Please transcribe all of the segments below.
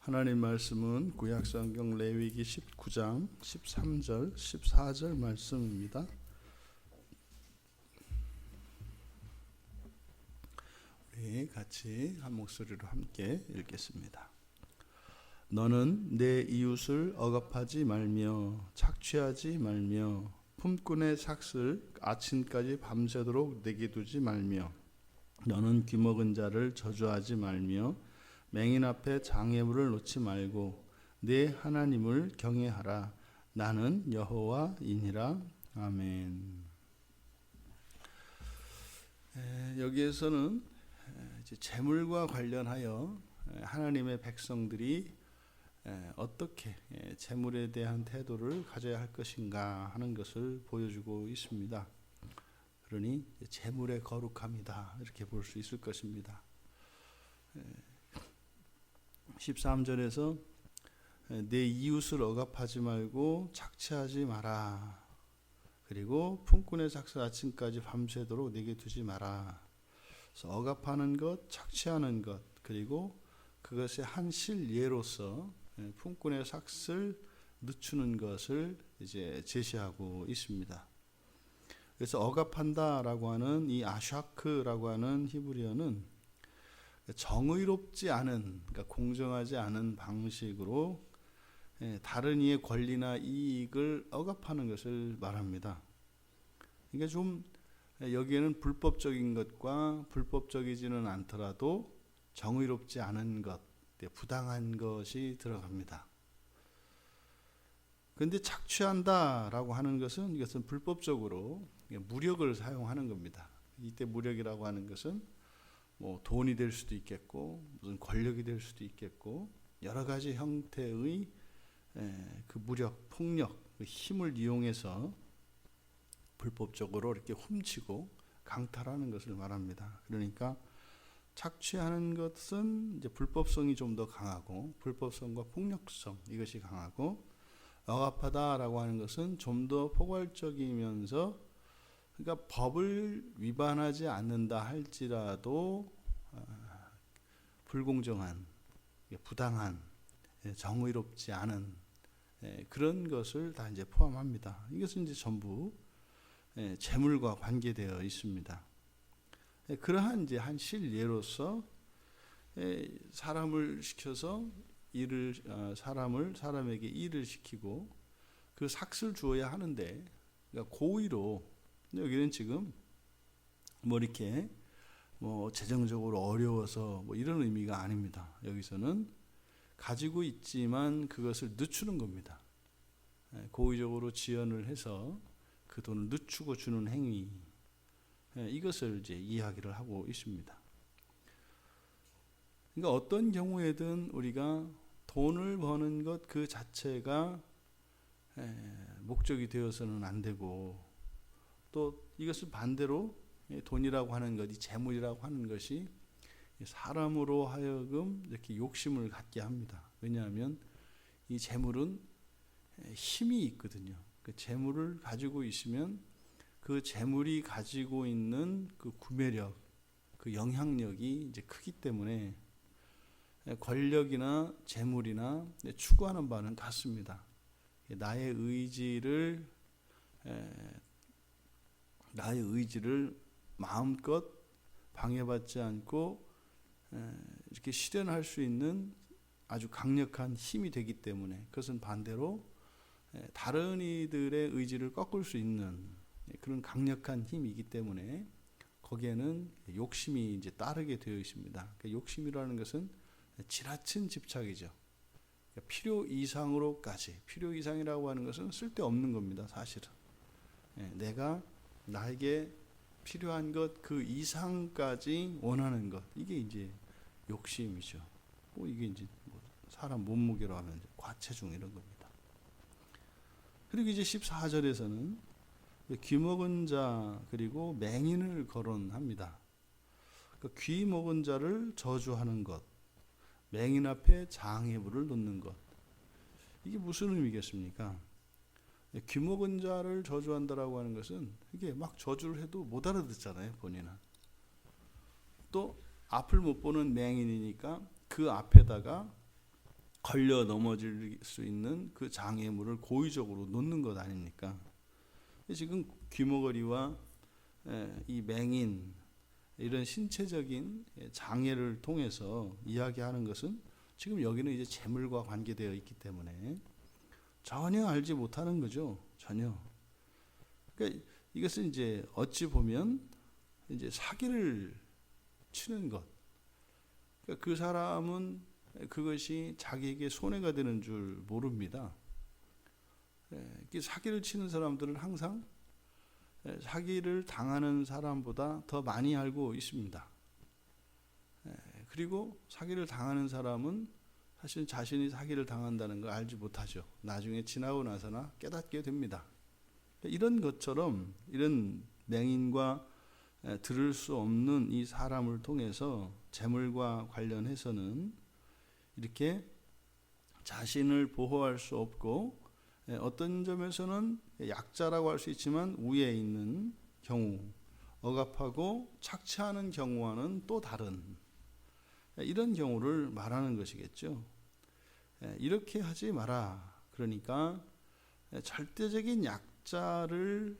하나님 말씀은 구약성경 레위기 19장 13절 14절 말씀입니다. 우리 같이 한 목소리로 함께 읽겠습니다. 너는 내 이웃을 억압하지 말며 착취하지 말며 품꾼의 삭슬 아침까지 밤새도록 내게 두지 말며 너는 귀먹은 자를 저주하지 말며 맹인 앞에 장애물을 놓지 말고 내 하나님을 경외하라. 나는 여호와이니라. 아멘. 여기에서는 이제 재물과 관련하여 하나님의 백성들이 어떻게 재물에 대한 태도를 가져야 할 것인가 하는 것을 보여주고 있습니다. 그러니 재물의 거룩함이다 이렇게 볼 수 있을 것입니다. 13절에서 내 이웃을 억압하지 말고 착취하지 마라. 그리고 품꾼의 삭슬 아침까지 밤새도록 내게 두지 마라. 그래서 억압하는 것, 착취하는 것, 그리고 그것의 한 실예로서 품꾼의 삭슬 늦추는 것을 이제 제시하고 있습니다. 그래서 억압한다라고 하는 이 아샤크라고 하는 히브리어는 정의롭지 않은, 그러니까 공정하지 않은 방식으로 다른 이의 권리나 이익을 억압하는 것을 말합니다. 그러니까 좀 여기에는 불법적인 것과 불법적이지는 않더라도 정의롭지 않은 것, 부당한 것이 들어갑니다. 그런데 착취한다라고 하는 것은 이것은 불법적으로 무력을 사용하는 겁니다. 이때 무력이라고 하는 것은 뭐 돈이 될 수도 있겠고 무슨 권력이 될 수도 있겠고 여러 가지 형태의 그 무력, 폭력, 그 힘을 이용해서 불법적으로 이렇게 훔치고 강탈하는 것을 말합니다. 그러니까 착취하는 것은 이제 불법성이 좀 더 강하고 불법성과 폭력성 이것이 강하고 억압하다라고 하는 것은 좀 더 포괄적이면서 그러니까 법을 위반하지 않는다 할지라도 불공정한, 부당한, 정의롭지 않은 그런 것을 다 이제 포함합니다. 이것은 이제 전부 재물과 관계되어 있습니다. 그러한 이제 한 실예로서 사람을 시켜서 사람에게 일을 시키고 그 삭슬 주어야 하는데 그러니까 고의로 여기는 지금 뭐 이렇게 뭐 재정적으로 어려워서 뭐 이런 의미가 아닙니다. 여기서는 가지고 있지만 그것을 늦추는 겁니다. 고의적으로 지연을 해서 그 돈을 늦추고 주는 행위, 이것을 이제 이야기를 하고 있습니다. 그러니까 어떤 경우에든 우리가 돈을 버는 것 그 자체가 목적이 되어서는 안 되고 또 이것을 반대로 돈이라고 하는 것, 이 재물이라고 하는 것이 사람으로 하여금 이렇게 욕심을 갖게 합니다. 왜냐하면 이 재물은 힘이 있거든요. 그 재물을 가지고 있으면 그 재물이 가지고 있는 그 구매력, 그 영향력이 이제 크기 때문에 권력이나 재물이나 추구하는 바는 같습니다. 나의 의지를 마음껏 방해받지 않고 이렇게 실현할 수 있는 아주 강력한 힘이 되기 때문에 그것은 반대로 다른 이들의 의지를 꺾을 수 있는 그런 강력한 힘이기 때문에 거기에는 욕심이 이제 따르게 되어 있습니다. 그러니까 욕심이라는 것은 지나친 집착이죠. 그러니까 필요 이상이라고 하는 것은 쓸데없는 겁니다. 사실은 내가 나에게 필요한 것 그 이상까지 원하는 것, 이게 이제 욕심이죠. 이게 이제 사람 몸무게로 하면 과체중 이런 겁니다. 그리고 이제 14절에서는 귀먹은 자 그리고 맹인을 거론합니다. 그러니까 귀먹은 자를 저주하는 것, 맹인 앞에 장애물을 놓는 것, 이게 무슨 의미겠습니까? 귀먹은 자를 저주한다라고 하는 것은 이게 막 저주를 해도 못 알아듣잖아요, 본인은. 또 앞을 못 보는 맹인이니까 그 앞에다가 걸려 넘어질 수 있는 그 장애물을 고의적으로 놓는 것 아닙니까? 지금 귀머거리와 이 맹인 이런 신체적인 장애를 통해서 이야기하는 것은 지금 여기는 이제 재물과 관계되어 있기 때문에 전혀 알지 못하는 거죠. 전혀. 그러니까 이것은 이제 어찌 보면 이제 사기를 치는 것. 그러니까 그 사람은 그것이 자기에게 손해가 되는 줄 모릅니다. 사기를 치는 사람들은 항상 사기를 당하는 사람보다 더 많이 알고 있습니다. 그리고 사기를 당하는 사람은 사실 자신이 사기를 당한다는 걸 알지 못하죠. 나중에 지나고 나서나 깨닫게 됩니다. 이런 것처럼 이런 맹인과 들을 수 없는 이 사람을 통해서 재물과 관련해서는 이렇게 자신을 보호할 수 없고 어떤 점에서는 약자라고 할 수 있지만 위에 있는 경우, 억압하고 착취하는 경우와는 또 다른 이런 경우를 말하는 것이겠죠. 이렇게 하지 마라. 그러니까 절대적인 약자를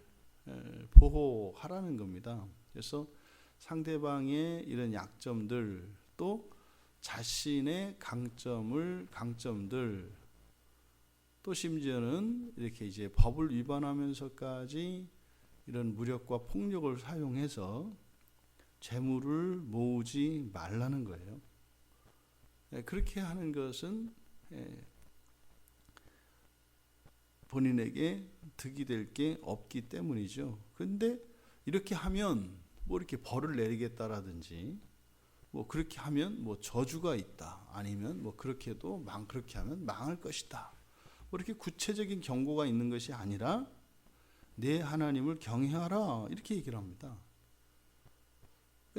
보호하라는 겁니다. 그래서 상대방의 이런 약점들 또 자신의 강점들 또 심지어는 이렇게 이제 법을 위반하면서까지 이런 무력과 폭력을 사용해서 재물을 모으지 말라는 거예요. 그렇게 하는 것은 본인에게 득이 될 게 없기 때문이죠. 그런데 이렇게 하면 뭐 이렇게 벌을 내리겠다라든지 뭐 그렇게 하면 뭐 저주가 있다. 아니면 뭐 그렇게 하면 망할 것이다. 뭐 이렇게 구체적인 경고가 있는 것이 아니라 내 하나님을 경외하라. 이렇게 얘기를 합니다.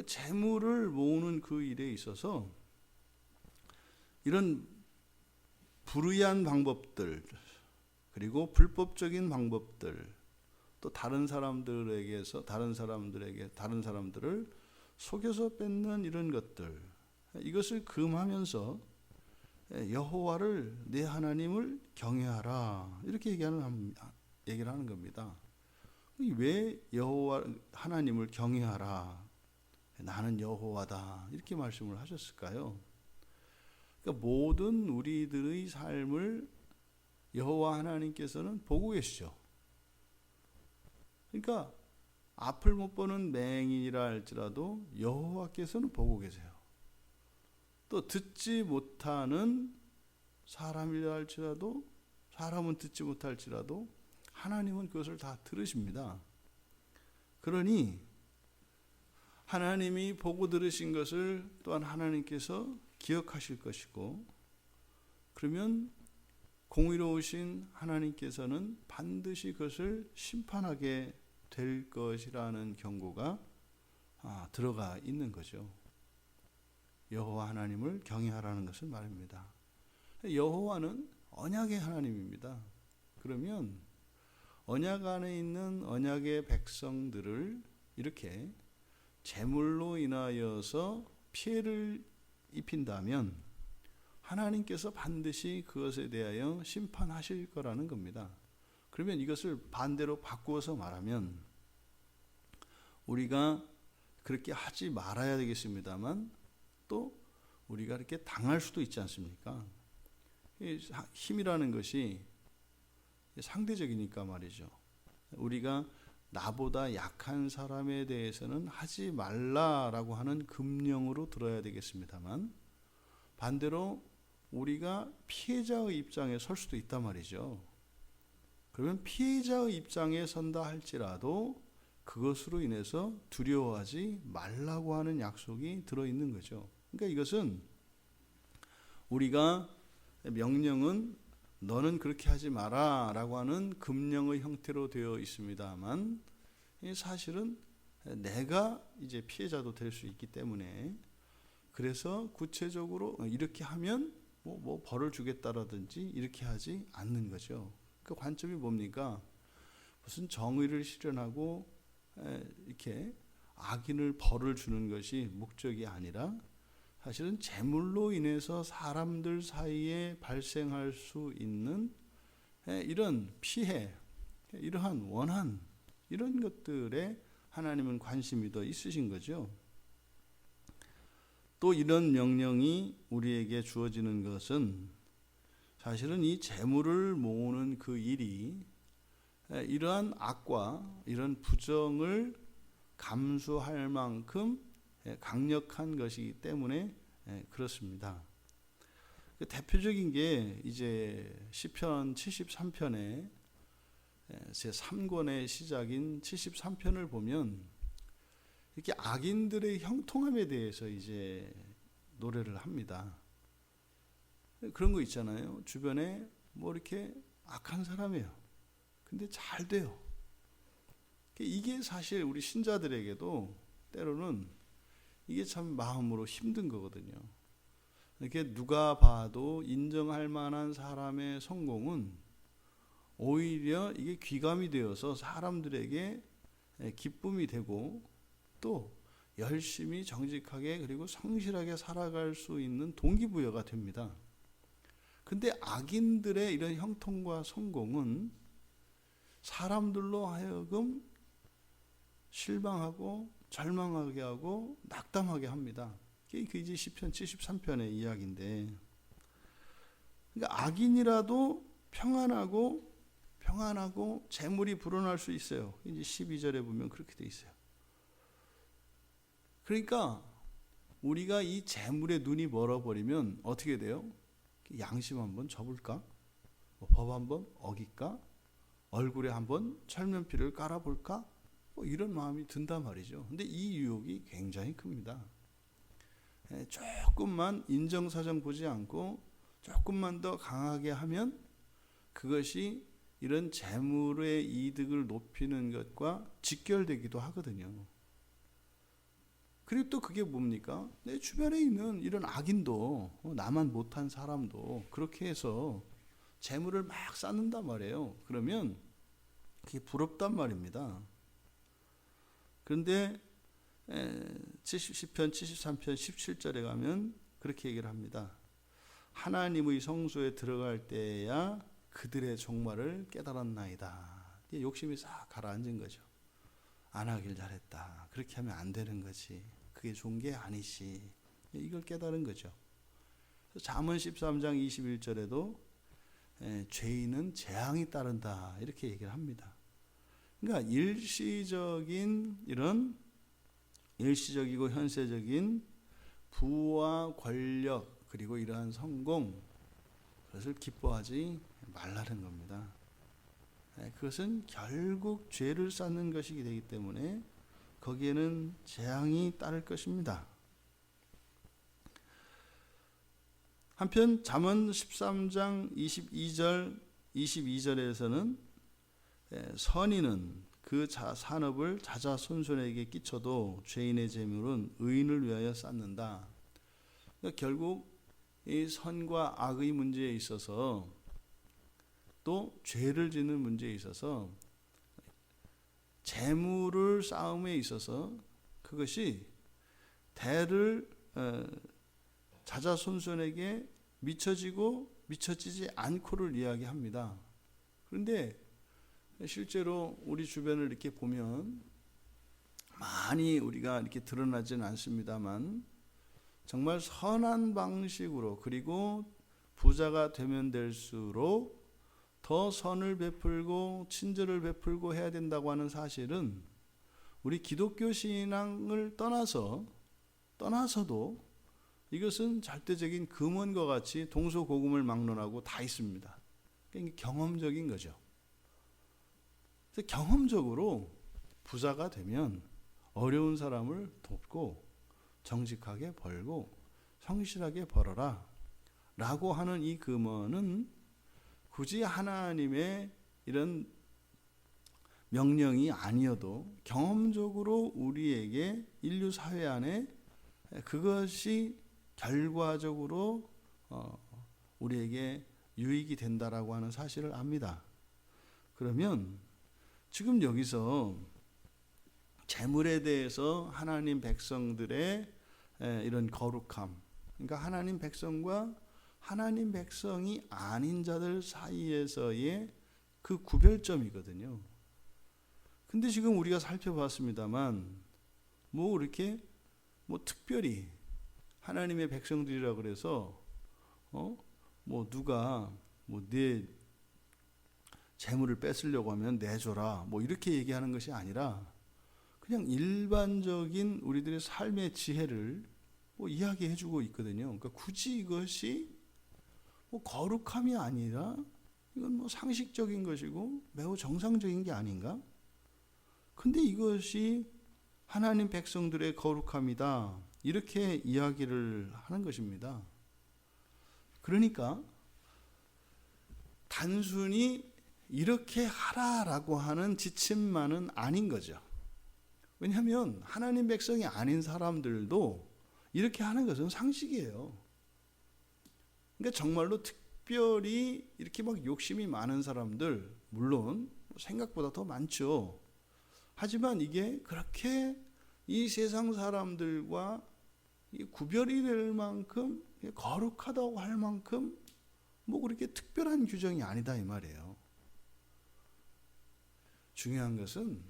재물을 모으는 그 일에 있어서 이런 불의한 방법들 그리고 불법적인 방법들 또 다른 사람들을 속여서 뺏는 이런 것들 이것을 금하면서 여호와를 내 하나님을 경외하라 이렇게 얘기를 하는 겁니다. 왜 여호와 하나님을 경외하라 나는 여호와다 이렇게 말씀을 하셨을까요? 그러니까 모든 우리들의 삶을 여호와 하나님께서는 보고 계시죠. 그러니까 앞을 못 보는 맹인이라 할지라도 여호와께서는 보고 계세요. 또 듣지 못하는 사람이라 할지라도 사람은 듣지 못할지라도 하나님은 그것을 다 들으십니다. 그러니 하나님이 보고 들으신 것을 또한 하나님께서 기억하실 것이고 그러면 공의로우신 하나님께서는 반드시 그것을 심판하게 될 것이라는 경고가 들어가 있는 거죠. 여호와 하나님을 경외하라는 것을 말입니다. 여호와는 언약의 하나님입니다. 그러면 언약 안에 있는 언약의 백성들을 이렇게 재물로 인하여서 피해를 입힌다면 하나님께서 반드시 그것에 대하여 심판하실 거라는 겁니다. 그러면 이것을 반대로 바꾸어서 말하면 우리가 그렇게 하지 말아야 되겠습니다만 또 우리가 이렇게 당할 수도 있지 않습니까? 힘이라는 것이 상대적이니까 말이죠. 우리가 나보다 약한 사람에 대해서는 하지 말라라고 하는 금령으로 들어야 되겠습니다만 반대로 우리가 피해자의 입장에 설 수도 있단 말이죠. 그러면 피해자의 입장에 선다 할지라도 그것으로 인해서 두려워하지 말라고 하는 약속이 들어있는 거죠. 그러니까 이것은 우리가 명령은 너는 그렇게 하지 마라 라고 하는 금령의 형태로 되어 있습니다만 사실은 내가 이제 피해자도 될 수 있기 때문에 그래서 구체적으로 이렇게 하면 뭐 벌을 주겠다라든지 이렇게 하지 않는 거죠. 그 관점이 뭡니까? 무슨 정의를 실현하고 이렇게 악인을 벌을 주는 것이 목적이 아니라 사실은 재물로 인해서 사람들 사이에 발생할 수 있는 이런 피해, 이러한 원한, 이런 것들에 하나님은 관심이 더 있으신 거죠. 또 이런 명령이 우리에게 주어지는 것은 사실은 이 재물을 모으는 그 일이 이러한 악과 이런 부정을 감수할 만큼 강력한 것이기 때문에 그렇습니다. 대표적인 게 이제 시편 73편에 제 3권의 시작인 73편을 보면 이렇게 악인들의 형통함에 대해서 이제 노래를 합니다. 그런 거 있잖아요. 주변에 뭐 이렇게 악한 사람이에요. 근데 잘 돼요. 이게 사실 우리 신자들에게도 때로는 이게 참 마음으로 힘든 거거든요. 이렇게 누가 봐도 인정할 만한 사람의 성공은 오히려 이게 귀감이 되어서 사람들에게 기쁨이 되고 또 열심히 정직하게 그리고 성실하게 살아갈 수 있는 동기부여가 됩니다. 근데 악인들의 이런 형통과 성공은 사람들로 하여금 실망하고 절망하게 하고 낙담하게 합니다. 그게 이제 시편 73편의 이야기인데, 그러니까 악인이라도 평안하고 재물이 불어날 수 있어요. 이제 12절에 보면 그렇게 돼 있어요. 그러니까 우리가 이 재물에 눈이 멀어버리면 어떻게 돼요? 양심 한번 접을까? 법 한번 어길까? 얼굴에 한번 철면피를 깔아볼까? 이런 마음이 든단 말이죠. 근데 이 유혹이 굉장히 큽니다. 조금만 인정사정 보지 않고 조금만 더 강하게 하면 그것이 이런 재물의 이득을 높이는 것과 직결되기도 하거든요. 그리고 또 그게 뭡니까? 내 주변에 있는 이런 악인도 나만 못한 사람도 그렇게 해서 재물을 막 쌓는단 말이에요. 그러면 그게 부럽단 말입니다. 그런데 시편 73편 17절에 가면 그렇게 얘기를 합니다. 하나님의 성소에 들어갈 때야 그들의 종말을 깨달았나이다. 욕심이 싹 가라앉은 거죠. 안 하길 잘했다. 그렇게 하면 안 되는 거지. 그게 좋은 게 아니지. 이걸 깨달은 거죠. 잠언 13장 21절에도 죄인은 재앙이 따른다. 이렇게 얘기를 합니다. 그러니까 일시적이고 현세적인 부와 권력 그리고 이러한 성공, 그것을 기뻐하지 말라는 겁니다. 그것은 결국 죄를 쌓는 것이기 되기 때문에 거기에는 재앙이 따를 것입니다. 한편 잠언 13장 22절에서는 선인은 그 산업을 자자손손에게 끼쳐도 죄인의 재물은 의인을 위하여 쌓는다. 그러니까 결국 이 선과 악의 문제에 있어서 또 죄를 짓는 문제에 있어서 재물을 쌓음에 있어서 그것이 대를 자자손손에게 미쳐지고 미쳐지지 않고를 이야기합니다. 그런데 실제로 우리 주변을 이렇게 보면 많이 우리가 이렇게 드러나지는 않습니다만 정말 선한 방식으로 그리고 부자가 되면 될수록 더 선을 베풀고 친절을 베풀고 해야 된다고 하는 사실은 우리 기독교 신앙을 떠나서도 이것은 절대적인 금원과 같이 동서고금을 막론하고 다 있습니다. 그러니까 경험적인 거죠. 그래서 경험적으로 부자가 되면 어려운 사람을 돕고 정직하게 벌고 성실하게 벌어라 라고 하는 이 금원은 굳이 하나님의 이런 명령이 아니어도 경험적으로 우리에게 인류 사회 안에 그것이 결과적으로 우리에게 유익이 된다라고 하는 사실을 압니다. 그러면 지금 여기서 재물에 대해서 하나님 백성들의 이런 거룩함, 그러니까 하나님 백성과 하나님 백성이 아닌 자들 사이에서의 그 구별점이거든요. 근데 지금 우리가 살펴봤습니다만 뭐 이렇게 뭐 특별히 하나님의 백성들이라 그래서 뭐 누가 뭐 내 재물을 뺏으려고 하면 내줘라 뭐 이렇게 얘기하는 것이 아니라 그냥 일반적인 우리들의 삶의 지혜를 뭐 이야기해 주고 있거든요. 그러니까 굳이 이것이 뭐 거룩함이 아니라 이건 뭐 상식적인 것이고 매우 정상적인 게 아닌가? 근데 이것이 하나님 백성들의 거룩함이다. 이렇게 이야기를 하는 것입니다. 그러니까 단순히 이렇게 하라라고 하는 지침만은 아닌 거죠. 왜냐하면 하나님 백성이 아닌 사람들도 이렇게 하는 것은 상식이에요. 그러니까 정말로 특별히 이렇게 막 욕심이 많은 사람들 물론 생각보다 더 많죠. 하지만 이게 그렇게 이 세상 사람들과 구별이 될 만큼 거룩하다고 할 만큼 뭐 그렇게 특별한 규정이 아니다 이 말이에요. 중요한 것은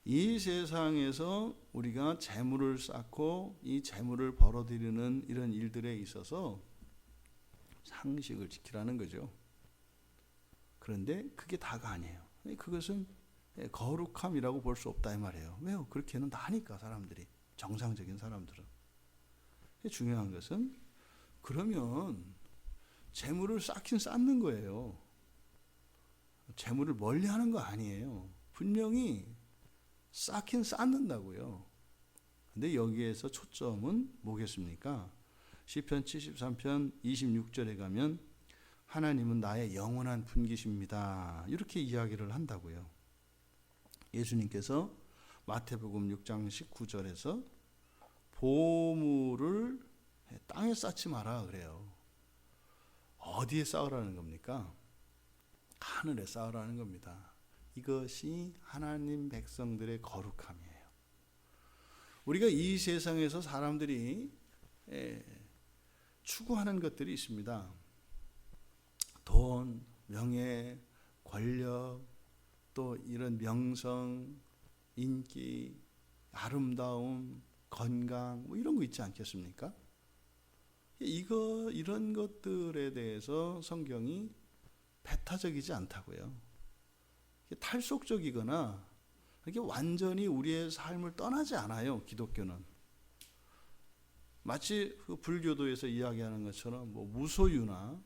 이 세상에서 우리가 재물을 쌓고 이 재물을 벌어들이는 이런 일들에 있어서 상식을 지키라는 거죠. 그런데 그게 다가 아니에요. 그것은 거룩함이라고 볼 수 없다 이 말이에요. 왜요? 그렇게는 다 하니까 사람들이, 정상적인 사람들은. 중요한 것은 그러면 재물을 쌓긴 쌓는 거예요. 재물을 멀리하는 거 아니에요. 분명히 쌓긴 쌓는다고요. 근데 여기에서 초점은 뭐겠습니까? 시편 73편 26절에 가면 하나님은 나의 영원한 분기십니다. 이렇게 이야기를 한다고요. 예수님께서 마태복음 6장 19절에서 보물을 땅에 쌓지 마라 그래요. 어디에 쌓으라는 겁니까? 하늘에 쌓으라는 겁니다. 이것이 하나님 백성들의 거룩함이에요. 우리가 이 세상에서 사람들이 추구하는 것들이 있습니다. 돈, 명예, 권력, 또 이런 명성, 인기, 아름다움, 건강 뭐 이런 거 있지 않겠습니까? 이런 것들에 대해서 성경이 배타적이지 않다고요. 탈속적이거나 이게 완전히 우리의 삶을 떠나지 않아요. 기독교는 마치 그 불교도에서 이야기하는 것처럼 뭐 무소유나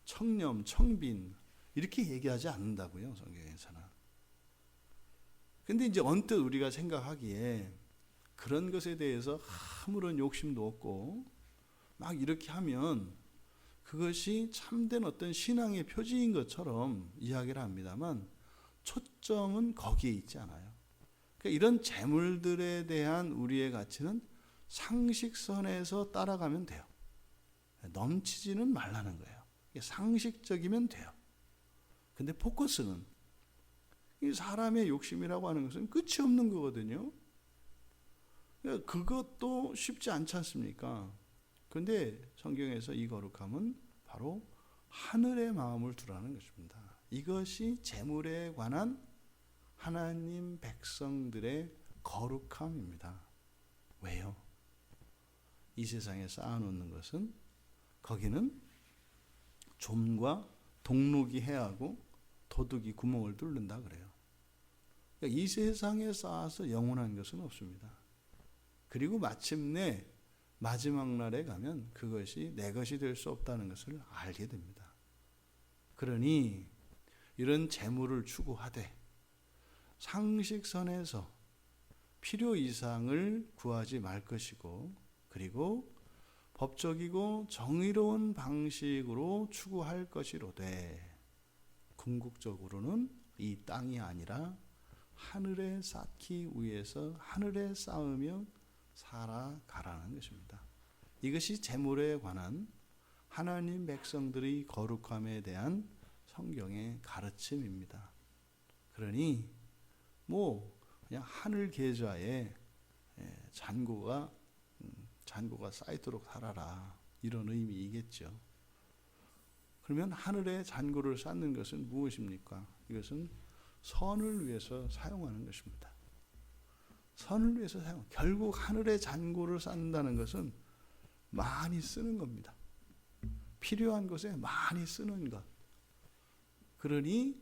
청렴, 청빈 이렇게 얘기하지 않는다고요. 성경에서는. 근데 이제 언뜻 우리가 생각하기에 그런 것에 대해서 아무런 욕심도 없고 막 이렇게 하면 그것이 참된 어떤 신앙의 표지인 것처럼 이야기를 합니다만 초점은 거기에 있지 않아요. 그러니까 이런 재물들에 대한 우리의 가치는 상식선에서 따라가면 돼요. 넘치지는 말라는 거예요. 상식적이면 돼요. 근데 포커스는 이 사람의 욕심이라고 하는 것은 끝이 없는 거거든요. 그것도 쉽지 않지 않습니까? 그런데 성경에서 이 거룩함은 바로 하늘의 마음을 두라는 것입니다. 이것이 재물에 관한 하나님 백성들의 거룩함입니다. 왜요? 이 세상에 쌓아놓는 것은 거기는 좀과 동록이 해하고 도둑이 구멍을 뚫는다 그래요. 그러니까 이 세상에 쌓아서 영원한 것은 없습니다. 그리고 마침내 마지막 날에 가면 그것이 내 것이 될 수 없다는 것을 알게 됩니다. 그러니 이런 재물을 추구하되 상식선에서 필요 이상을 구하지 말 것이고 그리고 법적이고 정의로운 방식으로 추구할 것이로되 궁극적으로는 이 땅이 아니라 하늘에 쌓기 위해서 하늘에 쌓으며 살아가라는 것입니다. 이것이 재물에 관한 하나님 백성들의 거룩함에 대한 성경의 가르침입니다. 그러니 뭐 그냥 하늘 계좌에 잔고가 잔고가 쌓이도록 살아라. 이런 의미이겠죠. 그러면 하늘에 잔고를 쌓는 것은 무엇입니까? 이것은 선을 위해서 사용하는 것입니다. 선을 위해서 사용. 결국 하늘에 잔고를 쌓는다는 것은 많이 쓰는 겁니다. 필요한 것에 많이 쓰는 것. 그러니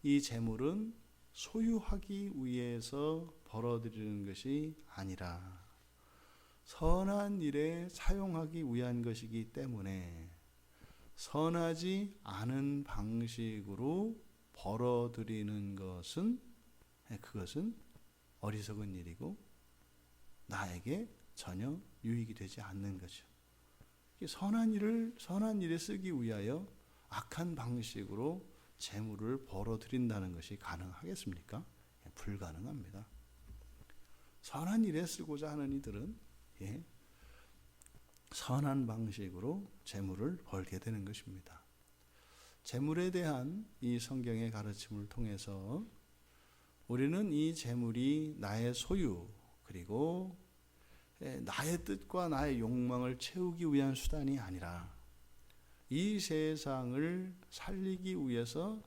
이 재물은 소유하기 위해서 벌어들이는 것이 아니라 선한 일에 사용하기 위한 것이기 때문에 선하지 않은 방식으로 벌어들이는 것은 그것은 어리석은 일이고 나에게 전혀 유익이 되지 않는 거죠. 선한 일에 쓰기 위하여 악한 방식으로 재물을 벌어들인다는 것이 가능하겠습니까? 불가능합니다. 선한 일에 쓰고자 하는 이들은 선한 방식으로 재물을 벌게 되는 것입니다. 재물에 대한 이 성경의 가르침을 통해서 우리는 이 재물이 나의 소유 그리고 나의 뜻과 나의 욕망을 채우기 위한 수단이 아니라 이 세상을 살리기 위해서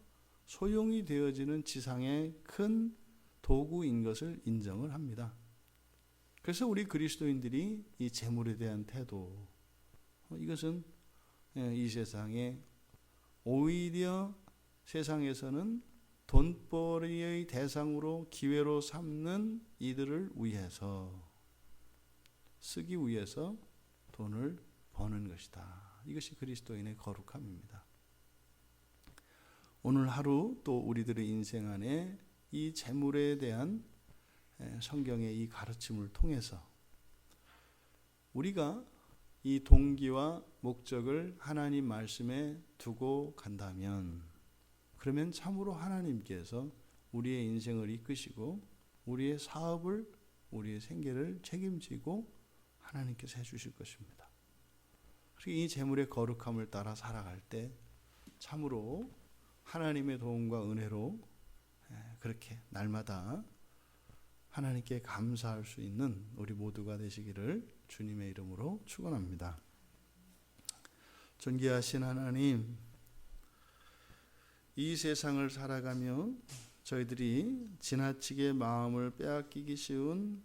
소용이 되어지는 지상의 큰 도구인 것을 인정을 합니다. 그래서 우리 그리스도인들이 이 재물에 대한 태도, 이것은 이 세상에 오히려 세상에서는 돈벌이의 대상으로 기회로 삼는 이들을 위해서 쓰기 위해서 돈을 버는 것이다. 이것이 그리스도인의 거룩함입니다. 오늘 하루 또 우리들의 인생 안에 이 재물에 대한 성경의 이 가르침을 통해서 우리가 이 동기와 목적을 하나님 말씀에 두고 간다면 그러면 참으로 하나님께서 우리의 인생을 이끄시고 우리의 사업을 우리의 생계를 책임지고 하나님께서 해주실 것입니다. 그리고 이 재물의 거룩함을 따라 살아갈 때 참으로 하나님의 도움과 은혜로 그렇게 날마다 하나님께 감사할 수 있는 우리 모두가 되시기를 주님의 이름으로 축원합니다. 존귀하신 하나님, 이 세상을 살아가며 저희들이 지나치게 마음을 빼앗기기 쉬운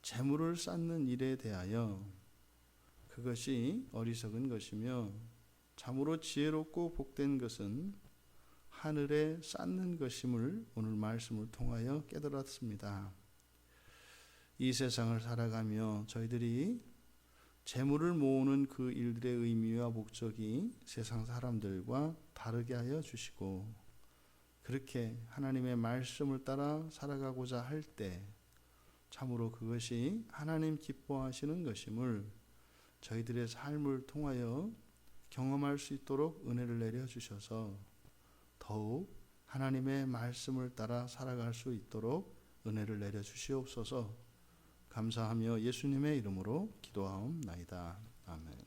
재물을 쌓는 일에 대하여 그것이 어리석은 것이며 참으로 지혜롭고 복된 것은 하늘에 쌓는 것임을 오늘 말씀을 통하여 깨달았습니다. 이 세상을 살아가며 저희들이 재물을 모으는 그 일들의 의미와 목적이 세상 사람들과 다르게 하여 주시고 그렇게 하나님의 말씀을 따라 살아가고자 할 때 참으로 그것이 하나님 기뻐하시는 것임을 저희들의 삶을 통하여 경험할 수 있도록 은혜를 내려주셔서 더욱 하나님의 말씀을 따라 살아갈 수 있도록 은혜를 내려주시옵소서. 감사하며 예수님의 이름으로 기도하옵나이다. 아멘.